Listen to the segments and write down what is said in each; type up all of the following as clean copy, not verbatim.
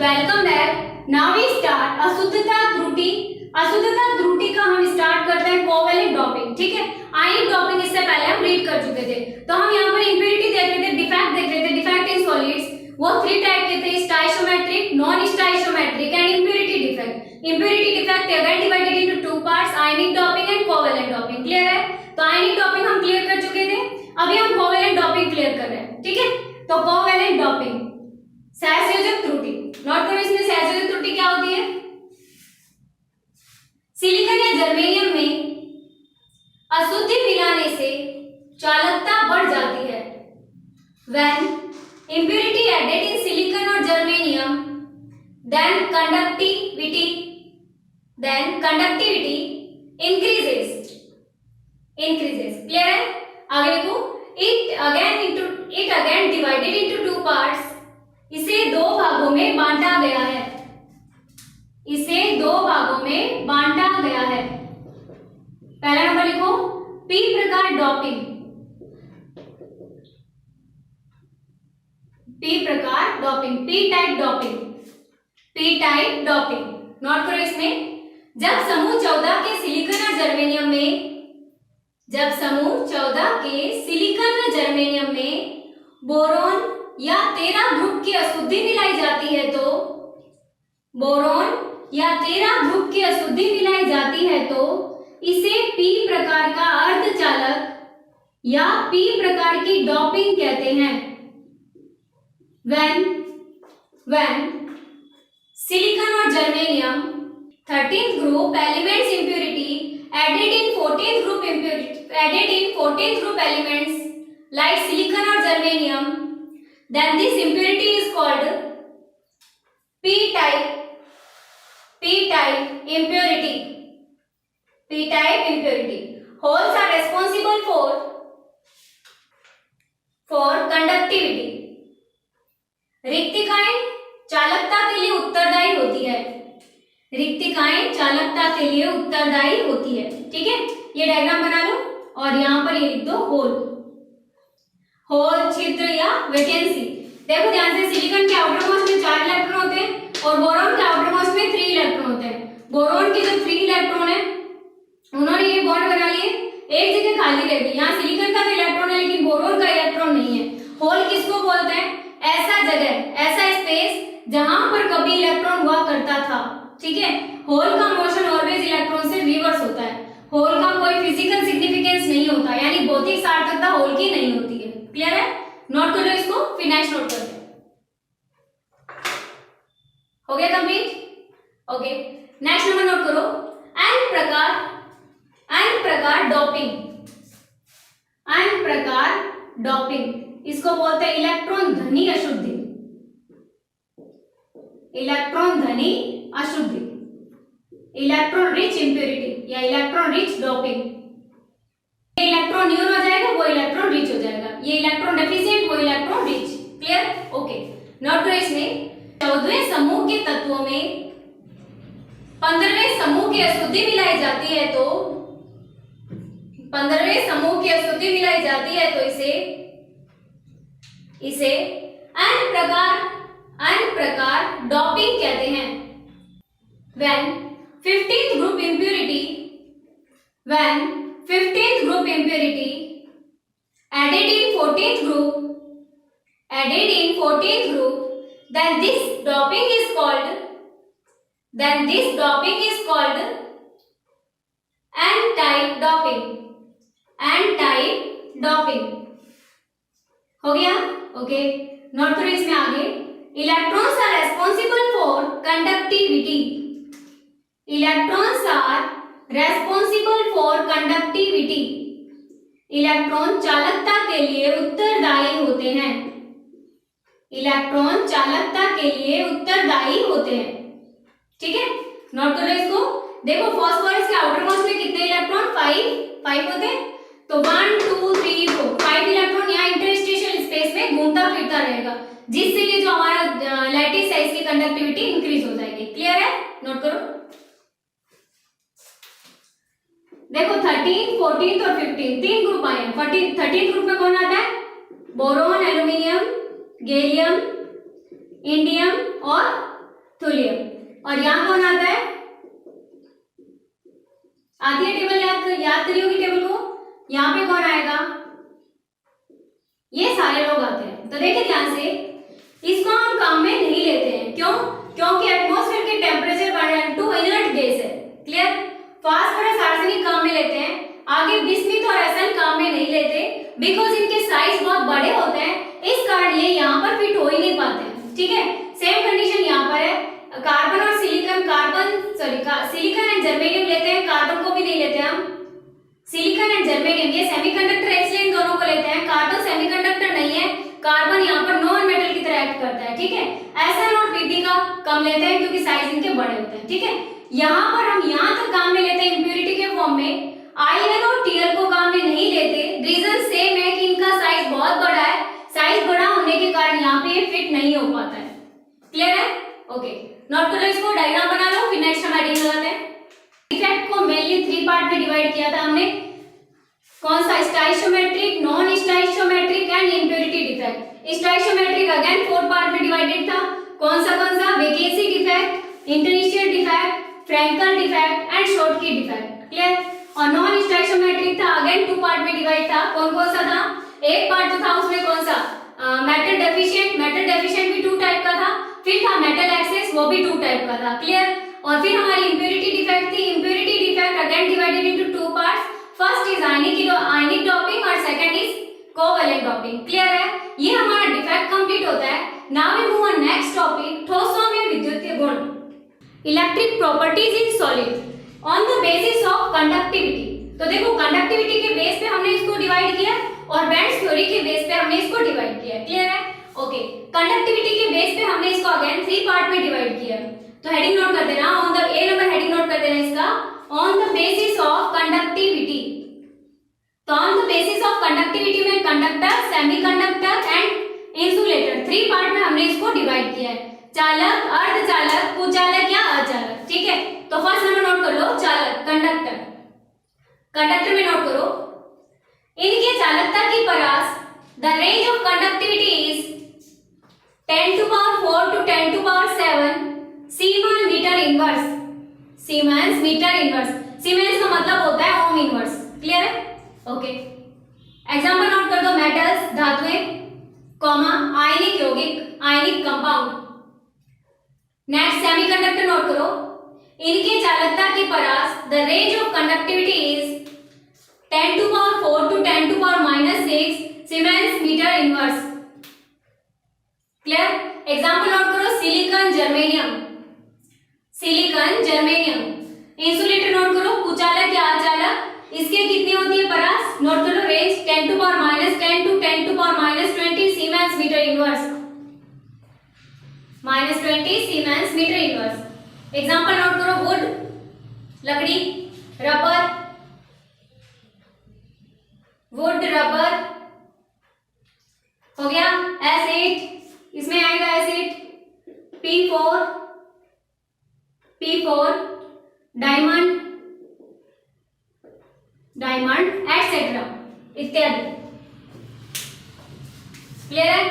Welcome back. Now we start अशुद्धता त्रुटि। अशुद्धता त्रुटि का हम स्टार्ट करते हैं कोवेलेंट डॉपिंग। ठीक है, आयनिक डॉपिंग इससे पहले हम रीड कर चुके थे। तो हम यहाँ पर इंप्योरिटी देख रहे थे, डिफेक्ट देख रहे थे। डिफेक्ट इन सॉलिड्स वो 3 टाइप के थे, stoichiometric, non stoichiometric and impurity defect. Impurity defect again divided into 2 parts, ionic doping and covalent doping. Clear है? तो आयनिक डॉपिंग हम क्लियर कर चुके थे, अभी हम कोवेलेंट डॉपिंग क्लियर कर रहे हैं। ठीक है, तो कोवेलेंट डॉपिंग सहसंयोजक त्रुटि। नोट करो इसमें सहसंयोजक त्रुटि क्या होती है। सिलिकॉन या जर्मेनियम में अशुद्धि मिलाने से चालकता बढ़ जाती है। When impurity added in silicon or germanium, then conductivity increases. Clear है? आगे देखो, it again divided into 2 parts. इसे 2 भागों में बांटा गया है। पहला नंबर लिखो, पी प्रकार doping. P type doping. Note करो इसमें, जब समूह 14 के सिलिकॉन और जर्मेनियम में बोरोन या 13 ग्रुप की अशुद्धि मिलाई जाती है तो इसे पी प्रकार का अर्धचालक या पी प्रकार की डॉपिंग कहते हैं। When silicon or germanium 13th group elements impurity added in 14th group elements like silicon or germanium, then this impurity is called p-type impurity. Holes are responsible for conductivity. रिक्तिकाएं चालकता के लिए उत्तरदायी होती है। ठीक है, ये डायग्राम बना लो और यहाँ पर ये लिख दो होल छिद्र या वैकेंसी। देखो ध्यान से, सिलिकॉन के आउटर मोस्ट में 4 इलेक्ट्रॉन होते हैं और बोरॉन के आउटर मोस्ट में 3 इलेक्ट्रॉन होते हैं। बोरॉन के जो 3 इलेक्ट्रॉन है उन्होंने ये बॉन्ड बना लिए, एक जगह खाली रह गई। यहाँ सिलिकॉन का तो इलेक्ट्रॉन है लेकिन बोरॉन का इलेक्ट्रॉन नहीं है। होल किसको बोलते हैं? ऐसा स्पेस जहां पर कभी इलेक्ट्रॉन हुआ करता था। ठीक है, होल का मोशन ऑलवेज इलेक्ट्रॉन से रिवर्स होता है। होल का कोई फिजिकल सिग्निफिकेंस नहीं होता, यानी भौतिक सार्थकता होल की नहीं होती है। क्लियर है? नोट कर लो इसको, फिर नेक्स्ट नोट करते हैं। हो गया complete? Okay, next number note करो, एन प्रकार डॉपिंग। इसको बोलते हैं इलेक्ट्रॉन धनी अशुद्धि, इलेक्ट्रॉन रिच इंप्योरिटी या इलेक्ट्रॉन रिच डॉपिंग। ये इलेक्ट्रॉन न्यून हो जाएगा, वो इलेक्ट्रॉन रिच हो जाएगा। ये इलेक्ट्रॉन डेफिशिएंट, वो electron rich. Clear? Okay, note करो इसमें 14वें समूह के तत्वों में 15वें समूह की अशुद्धि मिलाई जाती है तो इसे अन्य प्रकार डॉपिंग कहते हैं। When 15th group impurity added in 14th group, then this doping is called n-type doping। हो गया? ओके, नोट करो इसमें आगे, electrons are responsible for conductivity. Electron चालकता के लिए उत्तरदायी होते हैं। ठीक है, नोट करो इसको। देखो फास्फोरस के आउटर मोस्ट में कितने इलेक्ट्रॉन? 5 होते हैं। तो 1 2 3 4 5 इलेक्ट्रॉन यहाँ इंटरस्टिशियल स्पेस में घूमता फिरता रहेगा, जिससे ये जो हमारा लैटिस है इसकी कंडक्टिविटी इंक्रीज हो जाएगी। क्लियर है? नोट करो। देखो 13, 14 और 15 3 ग्रुप आए हैं। 13 ग्रुप में कौन आता है? बोरोन, एल्यूमिनियम, गैलियम, इंडियम और थूलियम। और यहाँ कौन आता है, आती है टेबल, याद करी होगी टेबल को। यहाँ पे कौन आएगा, ये सारे लोग आते हैं। तो देखिए ध्यान से, इसको हम काम में नहीं लेते हैं, क्यों, क्योंकि एटमॉस्फेयर के टेम्परेचर बढ़ने टू इनर्ट गैस है। क्लियर। फास्फोरस आर्सेनिक काम में लेते हैं, आगे बिस्मिथ और एसन काम में नहीं लेते, बिकॉज इनके साइज बहुत बड़े होते हैं, इस कारण ये यहाँ पर फिट हो ही नहीं पाते हैं। ठीक है, सेम कंडीशन यहाँ पर है। कार्बन और सिलिकॉन, सिलिकॉन एंड जर्मेनियम लेते हैं, कार्बन को भी नहीं लेते हम। सिलिकॉन एंड जर्मेनियम ये सेमीकंडक्टर है, इसलिए इन दोनों को लेते हैं। कार्बन सेमीकंडक्टर नहीं है, कार्बन यहाँ पर नॉन मेटल की तरह एक्ट करता है। ठीक है, एसएन और पीपी का कम लेते हैं क्योंकि साइज इनके बड़े होते हैं। ठीक है, यहाँ पर हम यहाँ तक काम में लेते हैं इंप्योरिटी के फॉर्म में, आईएन और टीएल को काम में नहीं लेते। रीजन सेम है कि इनका साइज बहुत बड़ा है, साइज बड़ा होने के कारण यहाँ पे ये फिट नहीं हो पाता है। क्लियर है, ओके। नोट कर लो इसको, डायग्राम बना लो, फिर नेक्स्ट हम हेडिंग लगाते हैं। डिफेक्ट को मेनली 3 पार्ट में डिवाइड किया था हमने, कौन सा, stoichiometric, non stoichiometric and impurity defect. Stoichiometric again 4 part में डिवाइडेड था, कौन सा, vacancy defect, interstitial defect, Frenkel defect and Schottky defect. Clear. और नॉन स्टाइशियोमेट्रिक था, अगेन 2 पार्ट में डिवाइड था, कौन कौन सा था, एक पार्ट जो था उसमें कौन सा, मेटल डेफिशिएंट भी 2 टाइप का था, फिर था मेटल एक्सेस, वो भी 2 टाइप का था। क्लियर। और फिर हमारी इंप्योरिटी डिफेक्ट थी, impurity defect again divided into 2 parts, first is ionic doping और second is covalent doping. Clear है, ये हमारा डिफेक्ट कंप्लीट होता है। Now we move on next topic, ठोसों में विद्युतीय गुण, electric properties in solid on the basis of conductivity. तो देखो कंडक्टिविटी के बेस पे हमने इसको डिवाइड किया और बेंड्स थ्योरी के बेस पे हमने इसको डिवाइड किया। क्लियर है, ओके। कंडक्टिविटी के बेस पे हमने इसको अगेन 3 पार्ट में डिवाइड किया। तो हेडिंग नोट कर देना, on the A number heading note कर देना इसका, on the basis of conductivity. तो on the basis of conductivity में conductor, semiconductor and insulator 3 part में हमने इसको डिवाइड किया है, चालक, अर्धचालक, कुचालक या अचालक। ठीक है, तो फर्स्ट नंबर नोट कर लो, चालक, कंडक्टर। कंडक्टर में नोट करो, इनके चालकता की परास, the range of conductivity is 10 to power 4 to 10 to power 7 siemens metre inverse. Siemens metre inverse, siemens का मतलब होता है ओम इनवर्स। क्लियर है, ओके। एग्जांपल नोट कर दो, मेटल्स, धातुएं, कॉमा, आयनिक यौगिक, ionic compound. Next semiconductor note करो, इनके चालकता की परास, the range of conductivity is 10 to power 4 to 10 to power -6 siemens metre inverse. Clear. Example note करो, silicon, germanium, silicon, germanium. Insulator note करो, कुचालक या अचालक, इसके कितनी होती है परास, नोट करो, range 10 to power -10 to 10 to power -20 siemens metre inverse, -20 siemens metre inverse. Example note करो, वुड, लकड़ी, रबर, वुड, रबर हो गया। एसिड, इसमें आएगा एसिड, P4, डायमंड, एटसेट्रा इत्यादि। क्लियर है,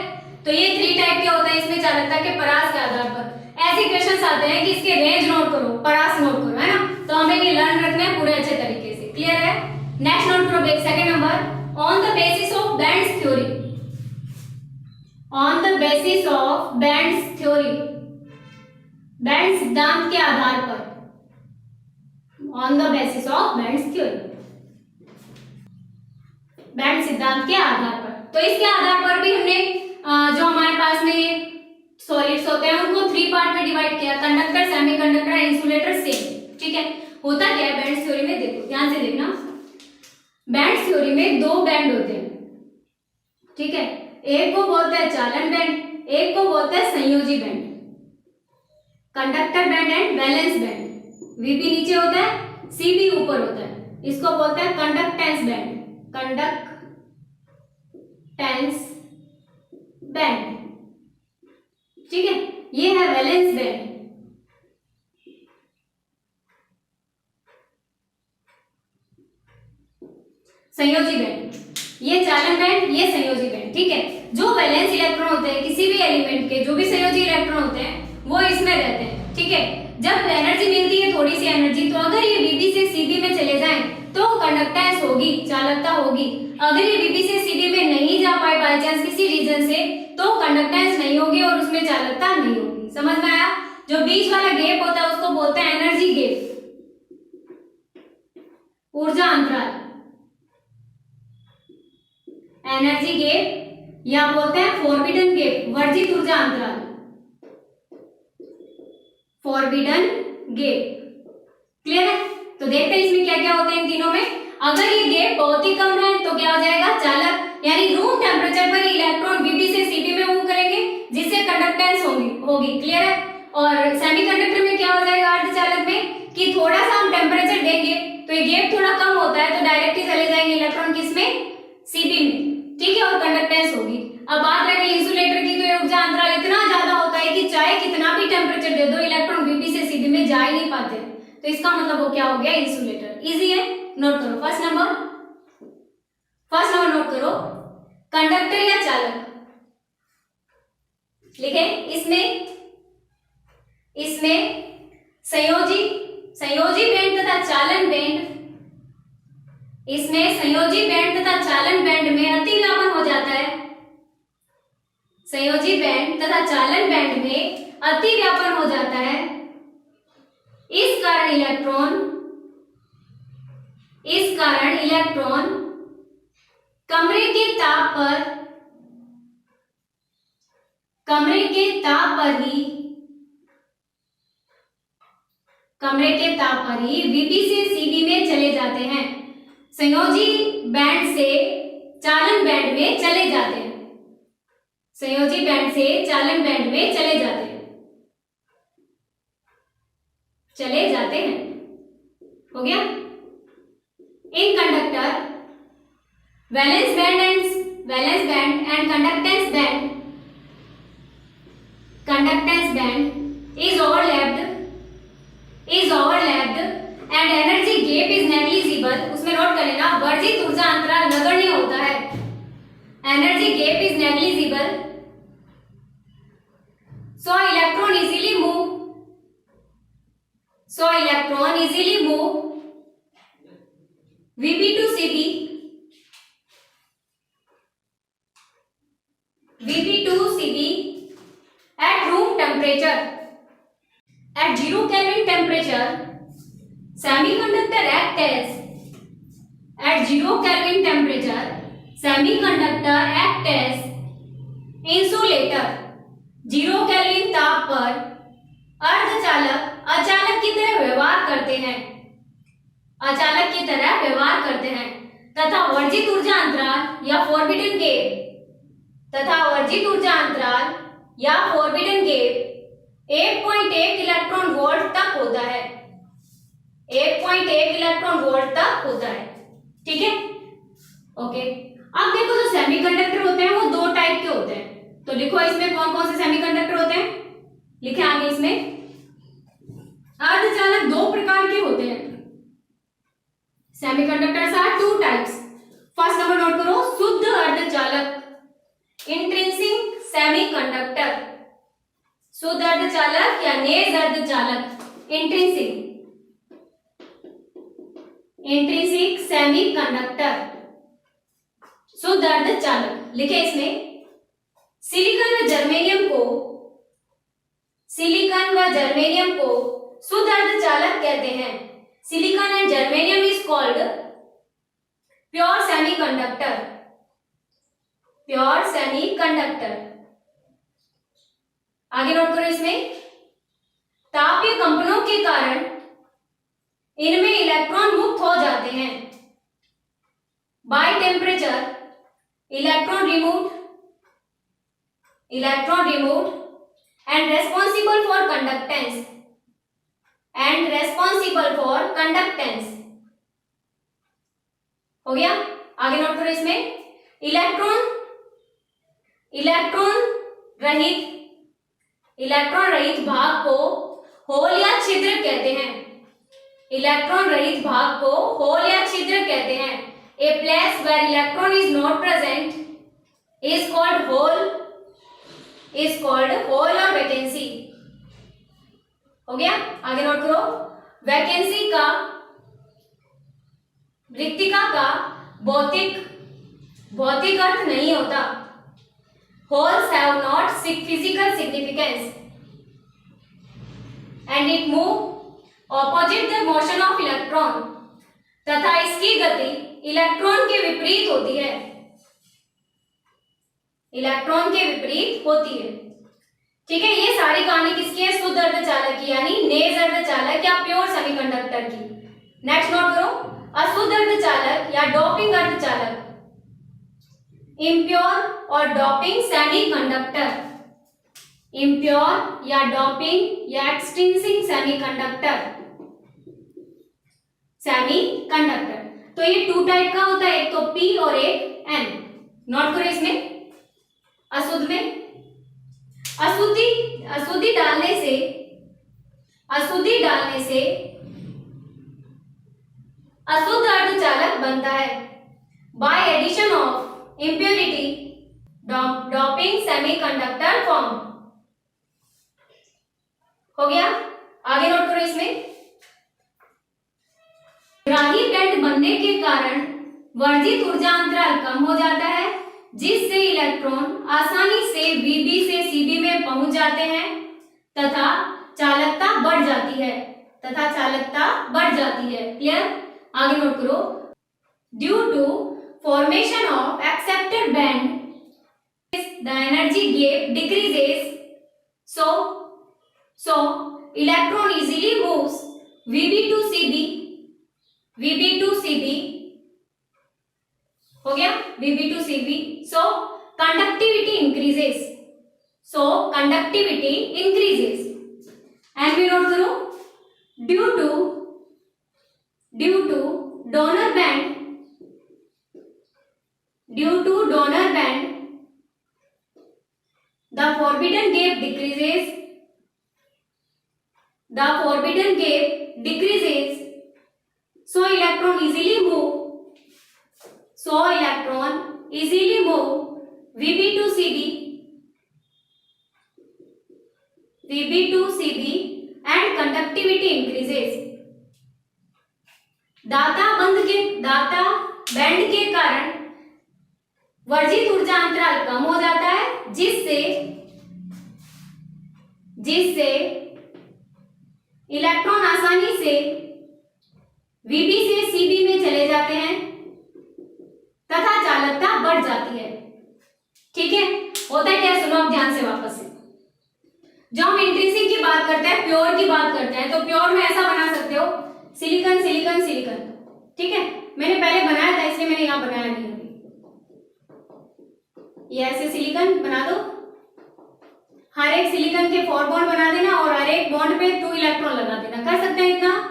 तो ये 3 टाइप के होते हैं इसमें चालकता के परास के आधार पर। ऐसे क्वेश्चंस आते हैं कि इसके रेंज नोट करो, परास नोट करो, है ना, तो हमें ये लर्न रखना है पूरे अच्छे तरीके से। क्लियर है, नेक्स्ट नोट करो, second number, on the basis of bands theory, on the basis of bands theory, band सिद्धांत के आधार पर, on the basis of bands theory, band सिद्धांत के आधार पर। तो इसके आधार पर भी हमने जो हमारे पास में सॉलिड्स होते हैं उनको 3 पार्ट में डिवाइड किया, कंडक्टर, सेमीकंडक्टर, इंसुलेटर, सेम। ठीक है, होता क्या है बैंड थ्योरी में, देखो ध्यान से देखना, बैंड थ्योरी में 2 बैंड होते हैं। ठीक है, एक को बोलते हैं चालन बैंड, एक को बोलते हैं संयोजी band, conductor band and valence band. VB नीचे होता है, सीबी ऊपर होता है, इसको बोलते हैं कंडक्टेंस बैंड, कंडक्टेंस बैंड। ठीक है, ये है वैलेंस बैंड। संयोजी बैंड, ये चालन बैंड, ये संयोजी बैंड। ठीक है, जो वैलेंस इलेक्ट्रॉन होते हैं किसी भी एलिमेंट के, जो भी संयोजी इलेक्ट्रॉन होते हैं वो इसमें रहते हैं, ठीक है। जब एनर्जी मिलती है थोड़ी सी एनर्जी, तो अगर ये VB से CB में चले जाएं तो कंडक्टेंस होगी, चालकता होगी। अगर ये VB से CB में नहीं जा पाए बाय चांस किसी रीजन से, तो कंडक्टेंस नहीं होगी और उसमें चालकता नहीं होगी। समझ में आया? जो बीच वाला गैप होता है उसको बोलते हैं एनर्जी गैप, ऊर्जा अंतराल, एनर्जी गैप, या बोलते हैं फॉरबिडन गैप, वर्जित ऊर्जा अंतराल, फॉरबिडन गैप। क्लियर है? तो देखते हैं इसमें क्या क्या होते हैं इन तीनों में। अगर ये गैप बहुत ही कम है तो क्या हो जाएगा? चालक, यानी रूम टेम्परेचर पर इलेक्ट्रॉन VB से CB में मूव करेंगे जिससे कंडक्टेंस होगी। क्लियर है? और सेमीकंडक्टर में क्या हो जाएगा अर्धचालक में, कि थोड़ा सा हम टेम्परेचर देंगे तो ये गैप थोड़ा कम होता है तो डायरेक्ट ही चले जाएंगे इलेक्ट्रॉन किसमें? CB में, ठीक है, और कंडक्टेंस होगी। अब बात रह गई इंसुलेटर की, तो ये ऊर्जा अंतराल इतना ज्यादा होता है कि चाहे कितना भी टेम्परेचर दे दो इलेक्ट्रॉन VB से CB में जा ही नहीं पाते, तो इसका मतलब वो क्या हो गया? इंसुलेटर। इजी है, नोट करो। फर्स्ट नंबर नोट करो, कंडक्टर या चालक। लिखे इसमें संयोजी बैंड तथा चालन बैंड, इसमें संयोजी बैंड तथा चालन बैंड में अतिव्यापन हो जाता है। संयोजी बैंड तथा चालन बैंड में अतिव्यापन हो जाता है। इस कारण इलेक्ट्रॉन कमरे के ताप पर ही VB से CB में चले जाते हैं, संयोजी बैंड से चालन बैंड में चले जाते हैं, संयोजी बैंड से चालन बैंड में चले जाते हैं। हो गया? In conductor valence band and conductance band is overlapped and energy gap is negligible. उसमें नोट कर लेना, वर्जित ऊर्जा अंतराल नगण्य होता है, energy gap is negligible, so electron easily move VB to CB at room temperature. At 0 Kelvin temperature, semiconductor act as insulator. 0 kelvin ताप पर अर्धचालक अचालक की तरह व्यवहार करते हैं तथा वर्जित ऊर्जा अंतराल या फॉरबिडन गैप 1.1 इलेक्ट्रॉन वोल्ट तक होता है, 1.1 इलेक्ट्रॉन वोल्ट तक होता है, ठीक है। ओके, अब देखो जो सेमीकंडक्टर होते हैं वो दो टाइप के होते हैं, तो लिखो इसमें कौन कौन से सेमीकंडक्टर होते हैं, लिखे आगे। इसमें अर्धचालक दो प्रकार के होते हैं, semiconductors are two types. First number note करो, शुद्ध अर्धचालक, इंट्रिंसिक सेमीकंडक्टर, शुद्ध अर्धचालक या नेज अर्धचालक, इंट्रिंसिक सेमीकंडक्टर, शुद्ध अर्धचालक। लिखे इसमें सिलिकॉन व जर्मेनियम को शुद्ध अर्धचालक कहते हैं। Silicon and germanium is called pure semiconductor. आगे नोट करो, इसमें तापीय कंपनों के कारण इनमें इलेक्ट्रॉन मुक्त हो जाते हैं। By temperature electron removed and responsible for conductance हो गया। आगे नोट करो, इसमें इलेक्ट्रॉन रहित भाग को होल या छिद्र कहते हैं। इलेक्ट्रॉन रहित भाग को होल या छिद्र कहते हैं। A place where electron is not present is called hole or vacancy। हो गया, आगे नोट करो। वैकेंसी का, रिक्तिका का भौतिक अर्थ नहीं होता। Holes have not physical significance and it move opposite the motion of electron, तथा इसकी गति इलेक्ट्रॉन के विपरीत होती है। इलेक्ट्रॉन के विपरीत होती है। ठीक है, ये सारी कहानी किसकी है? शुद्ध अर्धचालक की, यानी नेज अर्धचालक या प्योर सेमीकंडक्टर की। नेक्स्ट नोट करो, अशुद्ध अर्धचालक या डोपिंग अर्धचालक, इम्प्योर और डोपिंग सेमीकंडक्टर, इम्प्योर या डोपिंग या एक्सट्रिंसिक सेमीकंडक्टर, सेमीकंडक्टर। तो ये 2 टाइप का होता है, एक तो P और एक N। नोट करो इसमें। अशुद्ध में अशुद्धि डालने से अशुद्ध अर्धचालक बनता है। By addition of impurity doping semiconductor form. हो गया, आगे नोट करो इसमें। ग्राही बैंड बनने के कारण वर्जित ऊर्जा अंतराल कम हो जाता है, जिससे इलेक्ट्रॉन आसानी से VB से CB में पहुंच जाते हैं तथा चालकता बढ़ जाती है, क्लियर? आगे नोट करो। Due to formation of acceptor band the energy gap decreases, so electron easily moves VB to CB, हो गया, VB to CB। so conductivity increases and we note करो, due to donor band the forbidden gap decreases, so electron easily move VB to CB and conductivity increases। दाता band के कारण वर्जित ऊर्जा अंतराल कम हो जाता है, जिससे इलेक्ट्रॉन आसानी से VB से CB में चले जाते हैं तथा चालकता बढ़ जाती है। ठीक है, होता है क्या? सुनो अब ध्यान से वापस से। जो हम इंट्रिंसिक की बात करते हैं, प्योर की बात करते हैं, तो प्योर में ऐसा बना सकते हो, सिलिकॉन सिलिकॉन सिलिकॉन। ठीक है, मैंने पहले बनाया था इसलिए मैंने यहां बनाया नहीं अभी। ये ऐसे सिलिकॉन बना दो, हर एक सिलिकॉन के 4 बॉन्ड बना देना और हर एक बॉन्ड पे 2 इलेक्ट्रॉन लगा देना। कर सकते हैं इतना?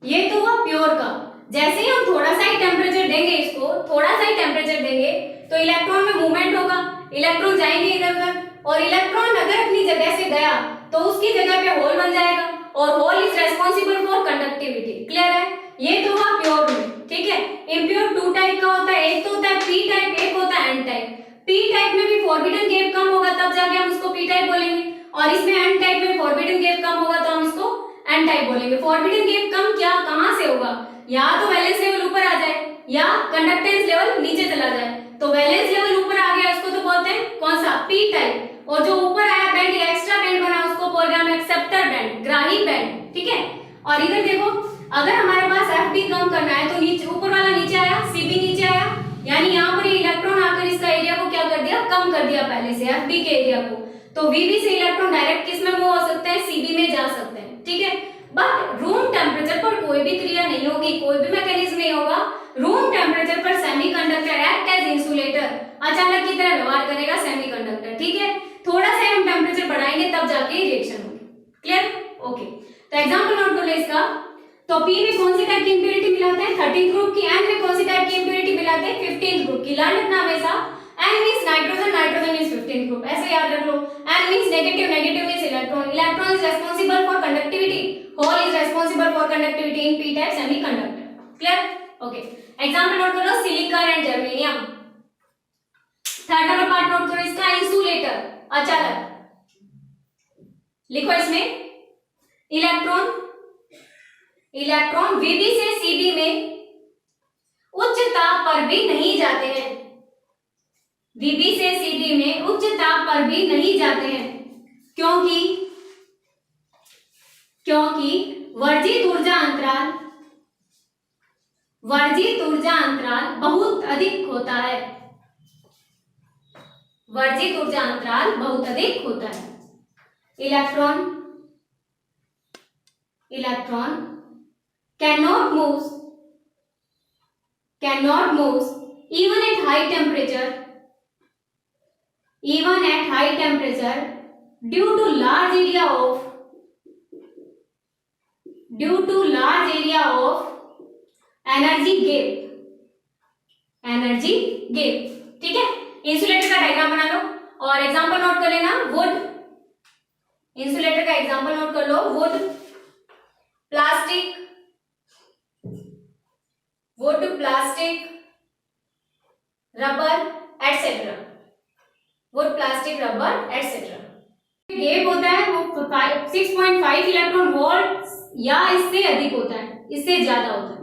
ये तो हुआ प्योर का। जैसे ही हम थोड़ा सा ही टेम्परेचर देंगे, इसको थोड़ा सा ही टेम्परेचर देंगे तो इलेक्ट्रॉन में मूवमेंट होगा, इलेक्ट्रॉन जाएंगे इधर उधर, और इलेक्ट्रॉन अगर अपनी जगह से गया तो उसकी जगह पे होल बन जाएगा, और hole is responsible for conductivity. Clear है? ये तो हुआ प्योर में। ठीक है, इम्प्योर 2 टाइप का होता है, एक तो होता है P टाइप, एक होता है N टाइप। P टाइप में भी फॉरबिडन गैप कम होगा, तब जाके हम उसको P टाइप बोलेंगे, और इसमें N टाइप में फॉरबिडन गैप कम होगा तो हम इसको N टाइप बोलेंगे। फॉरबिडन गैप कम क्या कहां से होगा? या तो वैलेंस लेवल ऊपर आ जाए या कंडक्टेंस लेवल नीचे चला जाए। तो वैलेंस लेवल ऊपर आ गया, उसको तो बोलते हैं कौन सा? P type. और जो ऊपर आया बैंड, एक्स्ट्रा बैंड बना, उसको बोल रहे हैं हम एक्सेप्टर बैंड, ग्राही बैंड। ठीक है, और इधर देखो, अगर हमारे पास FB कम करना है तो नीचे ऊपर वाला नीचे आया, CB नीचे आया, यानी यहाँ पर इलेक्ट्रॉन आकर इसका एरिया को क्या कर दिया? कम कर दिया पहले से FB के एरिया को। तो VB से इलेक्ट्रॉन डायरेक्ट किस में मूव हो सकते हैं? CB में जा सकते हैं। ठीक है, बट रूम टेम्परेचर पर कोई भी क्रिया नहीं होगी, कोई भी मैकेनिज्म नहीं होगा। रूम टेम्परेचर पर सेमीकंडक्टर एक्ट एज इंसुलेटर, अचानक की तरह व्यवहार करेगा सेमीकंडक्टर। ठीक है, थोड़ा सा हम टेम्परेचर बढ़ाएंगे तब जाके रिएक्शन होगी। क्लियर? ओके, तो एग्जांपल नोट कर लो इसका। तो P में कौन सी टाइप की इंप्योरिटी मिलाते हैं? 13th ग्रुप की। N में कौन सी टाइप की इंप्योरिटी मिलाते हैं? 15th ग्रुप की। लर्न रखना हमेशा, N means nitrogen, nitrogen means 15th group, ऐसे याद रख लो। N means negative, negative means electron, electron is responsible for conductivity, hole is responsible for conductivity in P type semiconductor. Clear? Okay, example note कर लो, silicon and germanium. Third number part note करो इसका, insulator, अचालक। लिखो इसमें, electron Vb से Cb में उच्च ताप पर भी नहीं जाते हैं। Vb से Cb में उच्च ताप पर भी नहीं जाते हैं क्योंकि वर्जित ऊर्जा अंतराल बहुत अधिक होता है। वर्जित ऊर्जा अंतराल बहुत अधिक होता है। Electron cannot move even at high temperature due to large area of energy gap। ठीक है, इंसुलेटर का डायग्राम बना लो और एग्जांपल नोट कर लेना। वुड, इंसुलेटर का एग्जांपल नोट कर लो। Wood, plastic, rubber etcetera. Wood, plastic, rubber etcetera. Gap होता है वो 6.5 इलेक्ट्रॉन वोल्ट या इससे अधिक होता है, इससे ज्यादा होता है।